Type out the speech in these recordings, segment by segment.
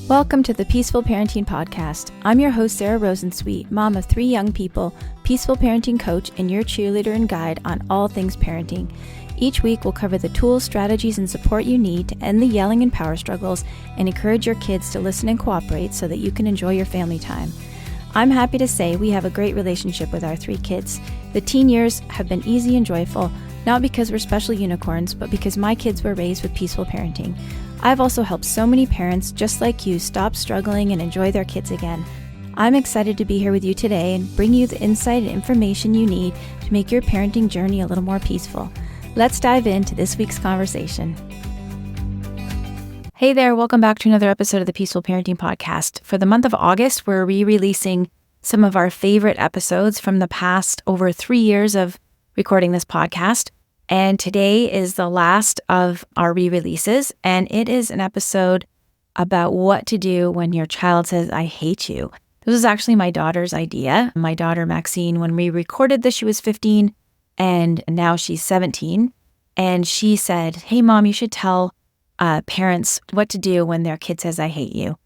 Welcome to the Peaceful Parenting Podcast. I'm your host, Sarah Rosensweet, mom of 3 young people, peaceful parenting coach, and your cheerleader and guide on all things parenting. Each week, we'll cover the tools, strategies, and support you need to end the yelling and power struggles and encourage your kids to listen and cooperate so that you can enjoy your family time. I'm happy to say we have a great relationship with our 3 kids. The teen years have been easy and joyful, not because we're special unicorns, but because my kids were raised with peaceful parenting. I've also helped so many parents just like you stop struggling and enjoy their kids again. I'm excited to be here with you today and bring you the insight and information you need to make your parenting journey a little more peaceful. Let's dive into this week's conversation. Hey there, welcome back to another episode of the Peaceful Parenting Podcast. For the month of August, we're re-releasing some of our favorite episodes from the past over 3 years of recording this podcast. And today is the last of our re-releases, and it is an episode about what to do when your child says, I hate you. This was actually my daughter's idea. My daughter, Maxine, when we recorded this, she was 15, and now she's 17. And she said, hey, Mom, you should tell parents what to do when their kid says, I hate you.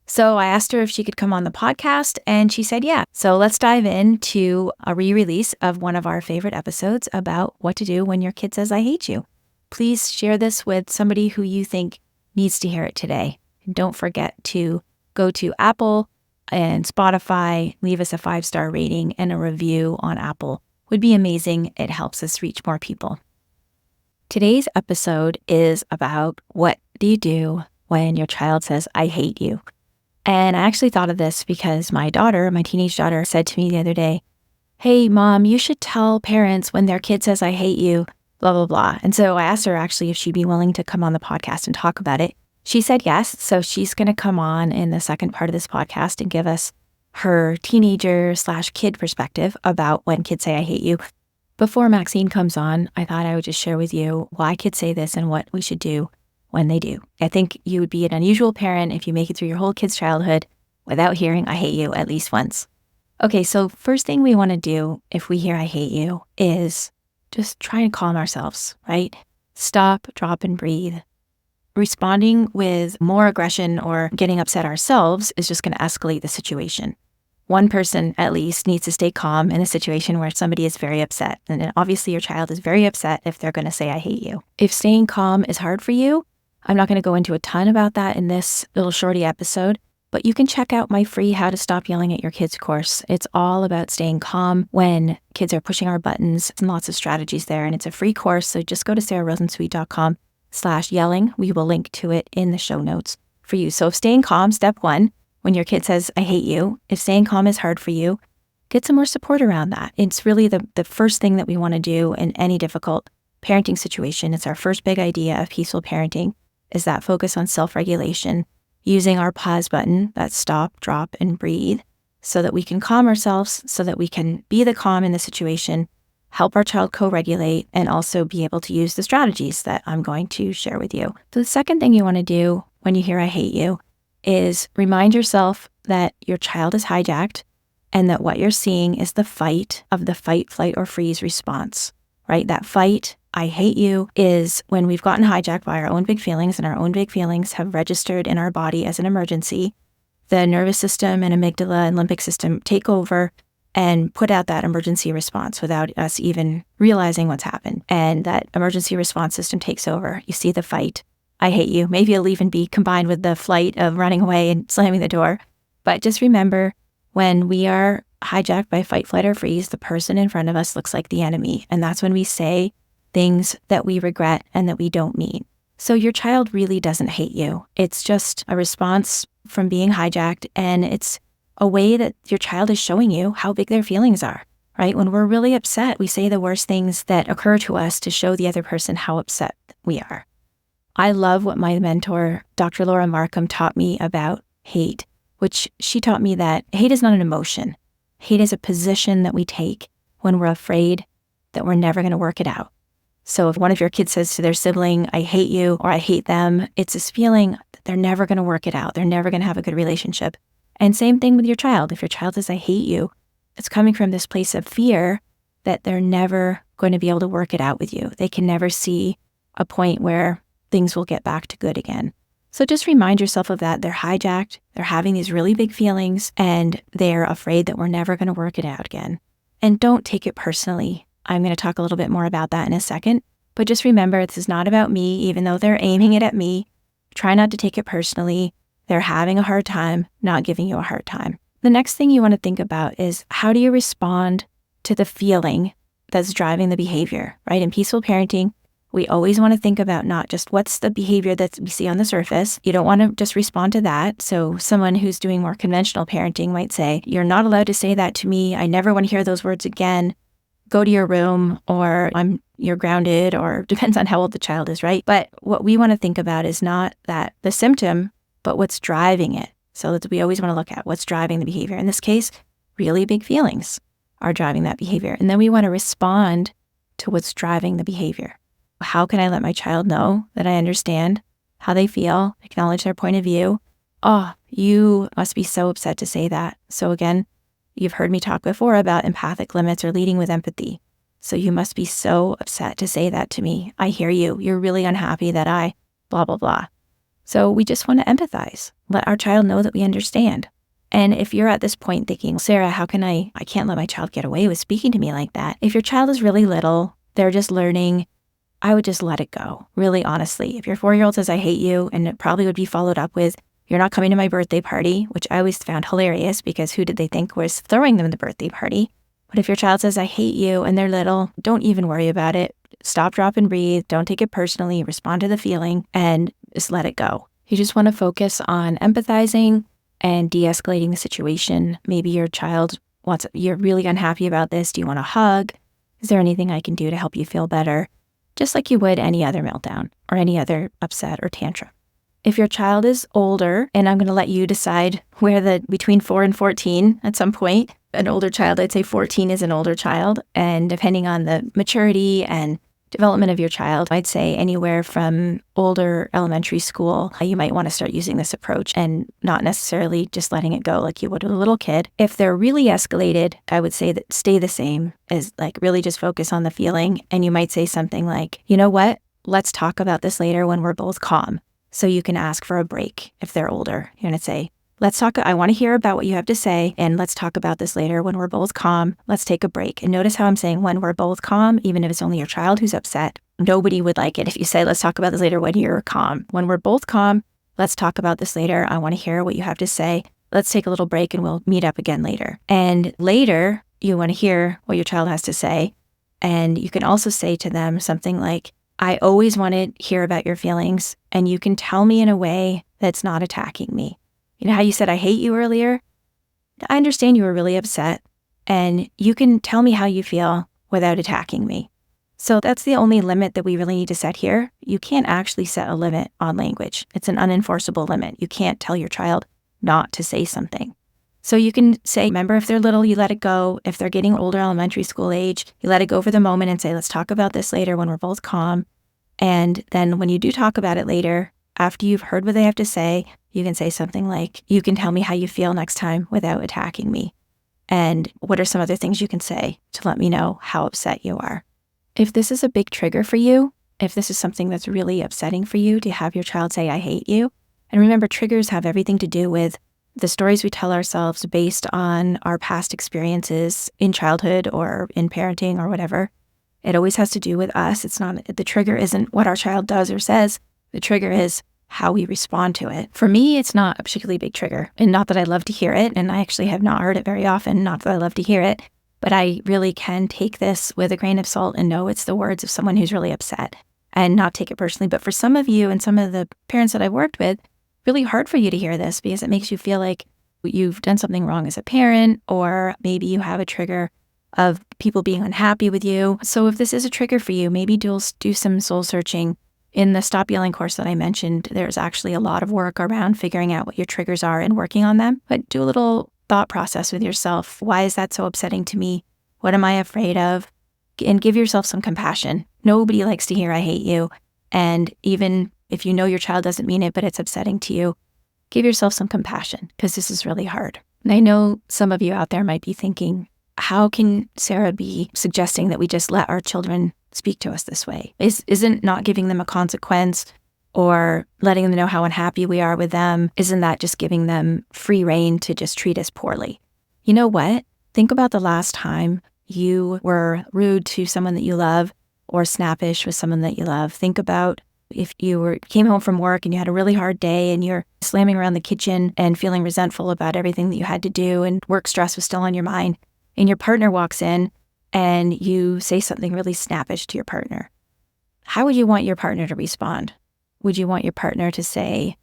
So I asked her if she could come on the podcast, and she said, yeah. So let's dive into a re-release of one of our favorite episodes about what to do when your kid says, I hate you. Please share this with somebody who you think needs to hear it today. And don't forget to go to Apple and Spotify, leave us a 5-star rating and a review on Apple. Would be amazing. It helps us reach more people. Today's episode is about what do you do when your child says, I hate you. And I actually thought of this because my teenage daughter, said to me the other day, hey, Mom, you should tell parents when their kid says, I hate you, blah, blah, blah. And so I asked her actually if she'd be willing to come on the podcast and talk about it. She said yes. So she's going to come on in the second part of this podcast and give us her teenager/kid perspective about when kids say, I hate you. Before Maxine comes on, I thought I would just share with you why kids say this and what we should do when they do. I think you would be an unusual parent if you make it through your whole kid's childhood without hearing I hate you at least once. Okay, so first thing we want to do if we hear I hate you is just try and calm ourselves, right? Stop, drop, and breathe. Responding with more aggression or getting upset ourselves is just going to escalate the situation. One person at least needs to stay calm in a situation where somebody is very upset. And obviously your child is very upset if they're going to say I hate you. If staying calm is hard for you, I'm not going to go into a ton about that in this little shorty episode, but you can check out my free How to Stop Yelling at Your Kids course. It's all about staying calm when kids are pushing our buttons and lots of strategies there. And it's a free course, so just go to sararosensweet.com/yelling. We will link to it in the show notes for you. So if staying calm, step 1, when your kid says, I hate you, if staying calm is hard for you, get some more support around that. It's really the first thing that we want to do in any difficult parenting situation. It's our first big idea of peaceful parenting, is that focus on self-regulation, using our pause button, that stop, drop, and breathe, so that we can calm ourselves, so that we can be the calm in the situation, help our child co-regulate, and also be able to use the strategies that I'm going to share with you. So the second thing you want to do when you hear I hate you is remind yourself that your child is hijacked and that what you're seeing is the fight of the fight, flight, or freeze response, right? That fight, I hate you, is when we've gotten hijacked by our own big feelings and our own big feelings have registered in our body as an emergency. The nervous system and amygdala and limbic system take over and put out that emergency response without us even realizing what's happened. And that emergency response system takes over. You see the fight, I hate you. Maybe it'll even be combined with the flight of running away and slamming the door. But just remember, when we are hijacked by fight, flight, or freeze, the person in front of us looks like the enemy. And that's when we say things that we regret and that we don't mean. So your child really doesn't hate you. It's just a response from being hijacked, and it's a way that your child is showing you how big their feelings are, right? When we're really upset, we say the worst things that occur to us to show the other person how upset we are. I love what my mentor, Dr. Laura Markham, taught me about hate, which she taught me that hate is not an emotion. Hate is a position that we take when we're afraid that we're never going to work it out. So if one of your kids says to their sibling, I hate you, or I hate them, it's this feeling that they're never going to work it out. They're never going to have a good relationship. And same thing with your child. If your child says, I hate you, it's coming from this place of fear that they're never going to be able to work it out with you. They can never see a point where things will get back to good again. So just remind yourself of that. They're hijacked. They're having these really big feelings and they're afraid that we're never going to work it out again. And don't take it personally. I'm going to talk a little bit more about that in a second. But just remember, this is not about me, even though they're aiming it at me. Try not to take it personally. They're having a hard time, not giving you a hard time. The next thing you want to think about is, how do you respond to the feeling that's driving the behavior, right? In peaceful parenting, we always want to think about not just what's the behavior that we see on the surface. You don't want to just respond to that. So someone who's doing more conventional parenting might say, you're not allowed to say that to me. I never want to hear those words again. Go to your room, or you're grounded, or depends on how old the child is, right? But what we want to think about is not that the symptom, but what's driving it. So we always want to look at what's driving the behavior. In this case, really big feelings are driving that behavior. And then we want to respond to what's driving the behavior. How can I let my child know that I understand how they feel, acknowledge their point of view? Oh, you must be so upset to say that. So again, you've heard me talk before about empathic limits or leading with empathy. So you must be so upset to say that to me. I hear you. You're really unhappy that I blah, blah, blah. So we just want to empathize, let our child know that we understand. And if you're at this point thinking, Sarah, how can I can't let my child get away with speaking to me like that. If your child is really little, they're just learning, I would just let it go. Really, honestly, if your 4-year-old says, I hate you, and it probably would be followed up with, you're not coming to my birthday party, which I always found hilarious because who did they think was throwing them the birthday party? But if your child says, I hate you, and they're little, don't even worry about it. Stop, drop, and breathe. Don't take it personally. Respond to the feeling and just let it go. You just want to focus on empathizing and de-escalating the situation. Maybe your child you're really unhappy about this. Do you want a hug? Is there anything I can do to help you feel better? Just like you would any other meltdown or any other upset or tantrum. If your child is older, and I'm going to let you decide where between 4 and 14 at some point, an older child, I'd say 14 is an older child. And depending on the maturity and development of your child, I'd say anywhere from older elementary school, you might want to start using this approach and not necessarily just letting it go like you would with a little kid. If they're really escalated, I would say that stay the same, is like really just focus on the feeling. And you might say something like, you know what? Let's talk about this later when we're both calm. So you can ask for a break if they're older. You're going to say, I want to hear about what you have to say, and let's talk about this later when we're both calm. Let's take a break. And notice how I'm saying when we're both calm, even if it's only your child who's upset. Nobody would like it if you say, let's talk about this later when you're calm. When we're both calm, let's talk about this later. I want to hear what you have to say. Let's take a little break and we'll meet up again later. And later, you want to hear what your child has to say. And you can also say to them something like, I always want to hear about your feelings, and you can tell me in a way that's not attacking me. You know how you said, I hate you earlier? I understand you were really upset, and you can tell me how you feel without attacking me. So that's the only limit that we really need to set here. You can't actually set a limit on language. It's an unenforceable limit. You can't tell your child not to say something. So you can say, remember, if they're little, you let it go. If they're getting older, elementary school age, you let it go for the moment and say, let's talk about this later when we're both calm. And then when you do talk about it later, after you've heard what they have to say, you can say something like, you can tell me how you feel next time without attacking me. And what are some other things you can say to let me know how upset you are? If this is a big trigger for you, if this is something that's really upsetting for you to have your child say, I hate you. And remember, triggers have everything to do with the stories we tell ourselves based on our past experiences in childhood or in parenting or whatever. It always has to do with us. The trigger isn't what our child does or says. The trigger is how we respond to it. For me, it's not a particularly big trigger, and not that I love to hear it. And I actually have not heard it very often, not that I love to hear it, but I really can take this with a grain of salt and know it's the words of someone who's really upset and not take it personally. But for some of you and some of the parents that I've worked with, really hard for you to hear this because it makes you feel like you've done something wrong as a parent, or maybe you have a trigger of people being unhappy with you. So if this is a trigger for you, maybe do some soul searching. In the Stop Yelling course that I mentioned, there's actually a lot of work around figuring out what your triggers are and working on them. But do a little thought process with yourself. Why is that so upsetting to me? What am I afraid of? And give yourself some compassion. Nobody likes to hear I hate you. And even if you know your child doesn't mean it, but it's upsetting to you, give yourself some compassion because this is really hard. And I know some of you out there might be thinking, how can Sarah be suggesting that we just let our children speak to us this way? Isn't not giving them a consequence or letting them know how unhappy we are with them, isn't that just giving them free rein to just treat us poorly? You know what? Think about the last time you were rude to someone that you love or snappish with someone that you love. Think about if you came home from work and you had a really hard day and you're slamming around the kitchen and feeling resentful about everything that you had to do and work stress was still on your mind, and your partner walks in and you say something really snappish to your partner. How would you want your partner to respond? Would you want your partner to say,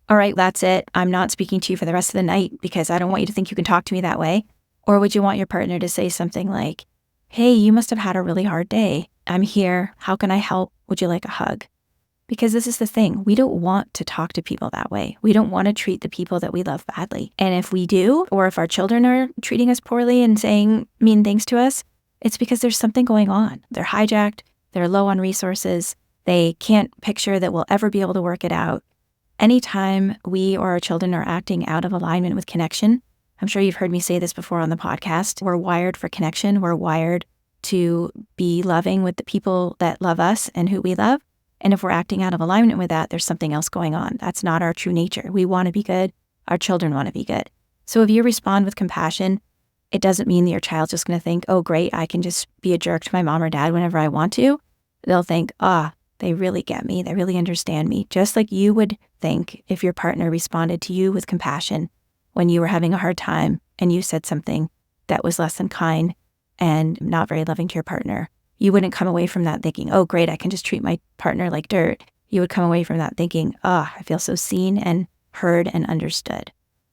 all right, that's it. I'm not speaking to you for the rest of the night because I don't want you to think you can talk to me that way? Or would you want your partner to say something like, hey, you must have had a really hard day. I'm here. How can I help? Would you like a hug? Because this is the thing. We don't want to talk to people that way. We don't want to treat the people that we love badly. And if we do, or if our children are treating us poorly and saying mean things to us, it's because there's something going on. They're hijacked. They're low on resources. They can't picture that we'll ever be able to work it out. Anytime we or our children are acting out of alignment with connection, I'm sure you've heard me say this before on the podcast, we're wired for connection. We're wired to be loving with the people that love us and who we love. And if we're acting out of alignment with that, there's something else going on. That's not our true nature. We want to be good. Our children want to be good. So if you respond with compassion, it doesn't mean that your child's just going to think, oh, great, I can just be a jerk to my mom or dad whenever I want to. They'll think, they really get me. They really understand me. Just like you would think if your partner responded to you with compassion when you were having a hard time and you said something that was less than kind and not very loving to your partner. You wouldn't come away from that thinking, oh, great, I can just treat my partner like dirt. You would come away from that thinking, I feel so seen and heard and understood.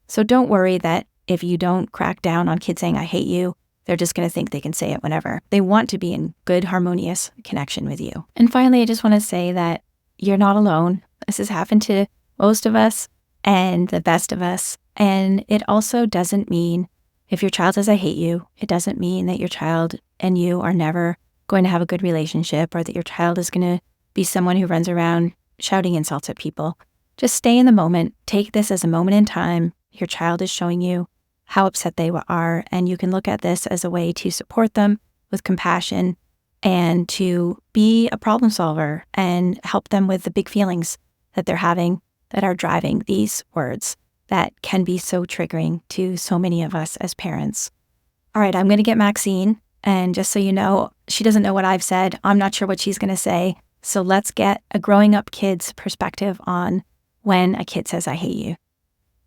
So don't worry that if you don't crack down on kids saying, I hate you, they're just going to think they can say it whenever. They want to be in good, harmonious connection with you. And finally, I just want to say that you're not alone. This has happened to most of us and the best of us. And it also doesn't mean if your child says, I hate you, it doesn't mean that your child and you are never going to have a good relationship or that your child is going to be someone who runs around shouting insults at people. Just stay in the moment. Take this as a moment in time. Your child is showing you how upset they are, and you can look at this as a way to support them with compassion and to be a problem solver and help them with the big feelings that they're having that are driving these words that can be so triggering to so many of us as parents. All right, I'm going to get Maxine. And just so you know, she doesn't know what I've said. I'm not sure what she's going to say. So let's get a growing up kid's perspective on when a kid says, I hate you.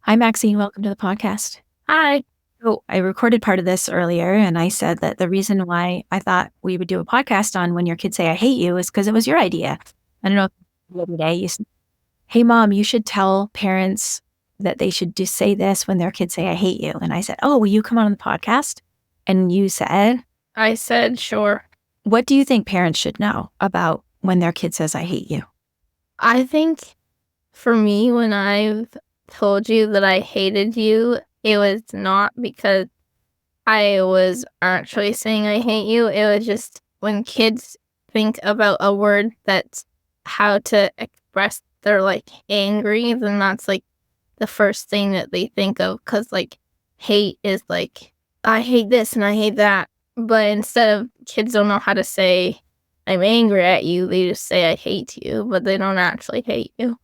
Hi, Maxine. Welcome to the podcast. Hi. So I recorded part of this earlier, and I said that the reason why I thought we would do a podcast on when your kids say, I hate you, is because it was your idea. I don't know if the other day you said, hey, Mom, you should tell parents that they should just say this when their kids say, I hate you. And I said, oh, will you come on the podcast? And you said... I said, sure. What do you think parents should know about when their kid says, I hate you? I think for me, when I've told you that I hated you, it was not because I was actually saying I hate you. It was just when kids think about a word that's how to express they're angry, then that's the first thing that they think of. Because hate is I hate this and I hate that. But instead of kids don't know how to say, I'm angry at you, they just say, I hate you, but they don't actually hate you.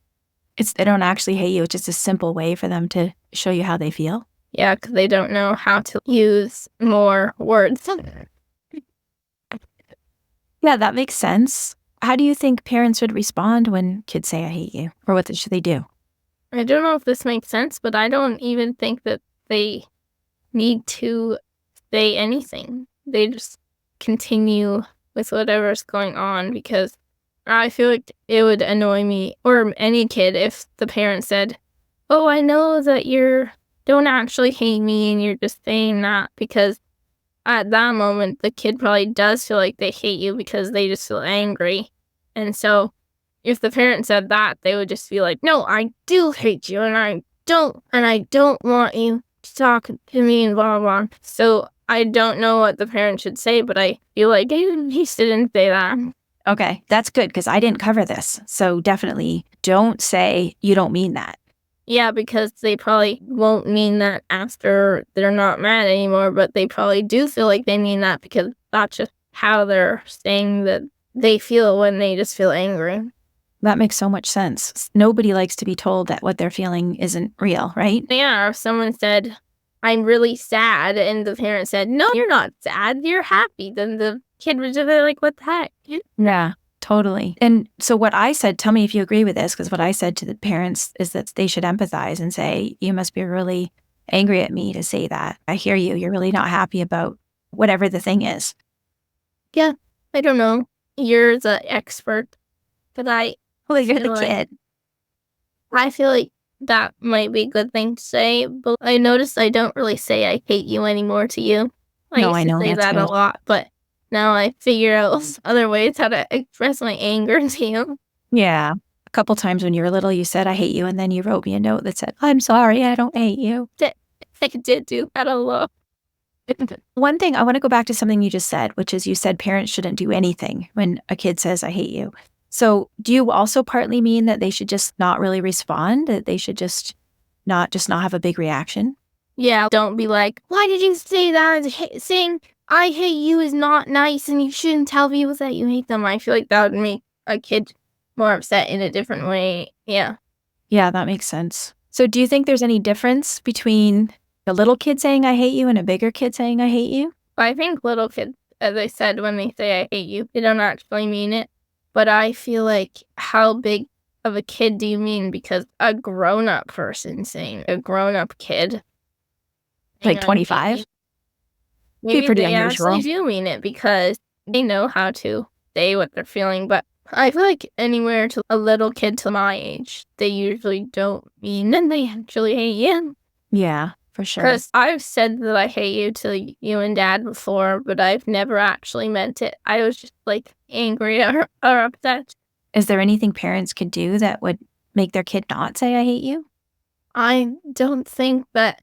They don't actually hate you. It's just a simple way for them to show you how they feel. Yeah, because they don't know how to use more words. Yeah, that makes sense. How do you think parents would respond when kids say, I hate you? Or what should they do? I don't know if this makes sense, but I don't even think that they need to say anything. They just continue with whatever's going on, because I feel like it would annoy me or any kid if the parent said, oh, I know that you don't actually hate me and you're just saying that, because at that moment the kid probably does feel like they hate you because they just feel angry. And so if the parent said that, they would just be like, no, I do hate you and I don't want you to talk to me and blah, blah, blah. So I don't know what the parent should say, but I feel like he shouldn't say that. Okay, that's good because I didn't cover this. So definitely don't say you don't mean that. Yeah, because they probably won't mean that after they're not mad anymore, but they probably do feel like they mean that because that's just how they're saying that they feel when they just feel angry. That makes so much sense. Nobody likes to be told that what they're feeling isn't real, right? Yeah, or if someone said, I'm really sad, and the parent said, no, you're not sad, you're happy, then the kid would just be like, what the heck? Yeah, totally. And so what I said, tell me if you agree with this, because what I said to the parents is that they should empathize and say, you must be really angry at me to say that. I hear you. You're really not happy about whatever the thing is. Yeah, I don't know. You're the expert, but Well, you're feel the like- kid. I feel like that might be a good thing to say, but I noticed I don't really say I hate you anymore to you. No, used I to know, say that's that a good. lot, but now I figure out other ways how to express my anger to you. Yeah. A couple times when you were little, you said, I hate you. And then you wrote me a note that said, I'm sorry, I don't hate you. I did do that a lot. One thing, I want to go back to something you just said, which is you said parents shouldn't do anything when a kid says, I hate you. So do you also partly mean that they should just not really respond, that they should just not have a big reaction? Yeah, don't be like, why did you say that? Saying I hate you is not nice and you shouldn't tell people that you hate them. I feel like that would make a kid more upset in a different way. Yeah. Yeah, that makes sense. So do you think there's any difference between a little kid saying I hate you and a bigger kid saying I hate you? I think little kids, as I said, when they say I hate you, they don't actually mean it. But I feel like, how big of a kid do you mean? Because a grown-up person saying a grown-up kid. Like 25? Maybe pretty they unusual. actually do mean it because they know how to say what they're feeling. But I feel like anywhere to a little kid to my age, they usually don't mean that they actually hate you. Yeah, for sure. Because I've said that I hate you to you and Dad before, but I've never actually meant it. I was just like angry or upset. Is there anything parents could do that would make their kid not say I hate you? I don't think that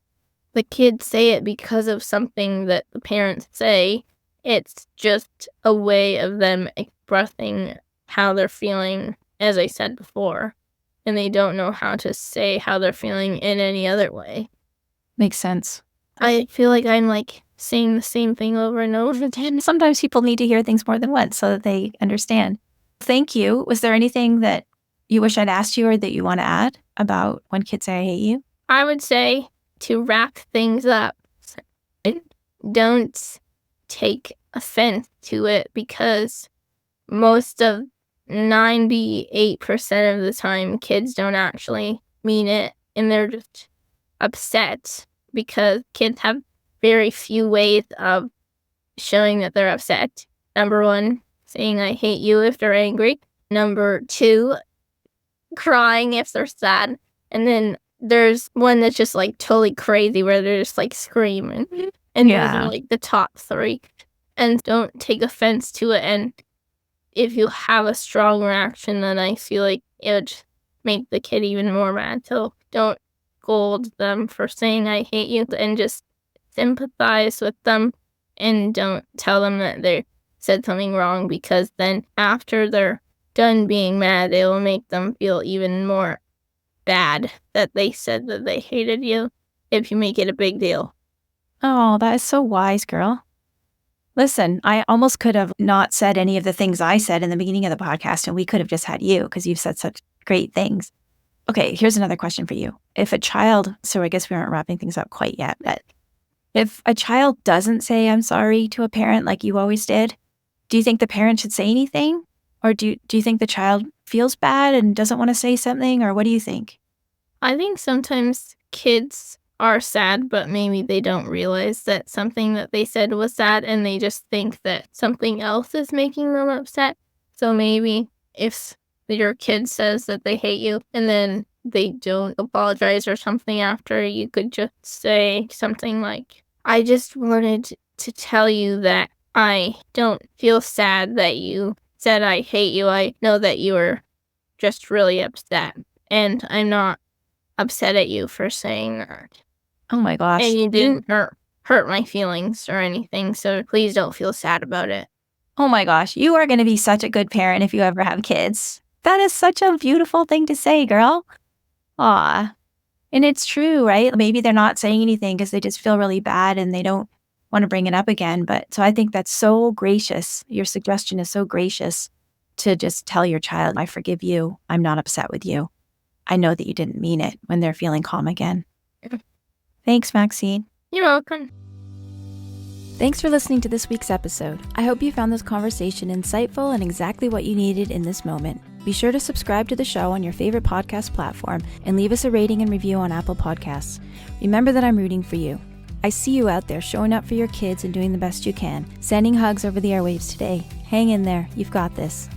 the kids say it because of something that the parents say. It's just a way of them expressing how they're feeling, as I said before. And they don't know how to say how they're feeling in any other way. Makes sense. I feel like I'm like saying the same thing over and over again. Sometimes people need to hear things more than once so that they understand. Thank you. Was there anything that you wish I'd asked you or that you want to add about when kids say I hate you? I would say to wrap things up, don't take offense to it because most of 98% of the time kids don't actually mean it and they're just upset because kids have very few ways of showing that they're upset. Number one, saying I hate you if they're angry. Number two, crying if they're sad. And then there's one that's just like totally crazy where they're just like screaming. And those Yeah. are like the top three. And don't take offense to it. And if you have a strong reaction, then I feel like it would make the kid even more mad. So don't scold them for saying I hate you and just sympathize with them and don't tell them that they said something wrong because then after they're done being mad, it will make them feel even more bad that they said that they hated you if you make it a big deal. Oh, that is so wise, girl. Listen, I almost could have not said any of the things I said in the beginning of the podcast, and we could have just had you because you've said such great things. Okay, here's another question for you. If a child, so I guess we aren't wrapping things up quite yet, but if a child doesn't say I'm sorry to a parent like you always did, do you think the parent should say anything? Or do you think the child feels bad and doesn't want to say something? Or what do you think? I think sometimes kids are sad, but maybe they don't realize that something that they said was sad and they just think that something else is making them upset. So maybe if your kid says that they hate you and then they don't apologize or something after, you could just say something like, I just wanted to tell you that I don't feel sad that you said I hate you. I know that you were just really upset and I'm not upset at you for saying that. Oh my gosh. And you didn't hurt my feelings or anything, so please don't feel sad about it. Oh my gosh, you are going to be such a good parent if you ever have kids. That is such a beautiful thing to say, girl. Aw. And it's true, right? Maybe they're not saying anything because they just feel really bad and they don't want to bring it up again. But so I think that's so gracious. Your suggestion is so gracious to just tell your child, I forgive you. I'm not upset with you. I know that you didn't mean it, when they're feeling calm again. Yeah. Thanks, Maxine. You're welcome. Thanks for listening to this week's episode. I hope you found this conversation insightful and exactly what you needed in this moment. Be sure to subscribe to the show on your favorite podcast platform and leave us a rating and review on Apple Podcasts. Remember that I'm rooting for you. I see you out there showing up for your kids and doing the best you can. Sending hugs over the airwaves today. Hang in there. You've got this.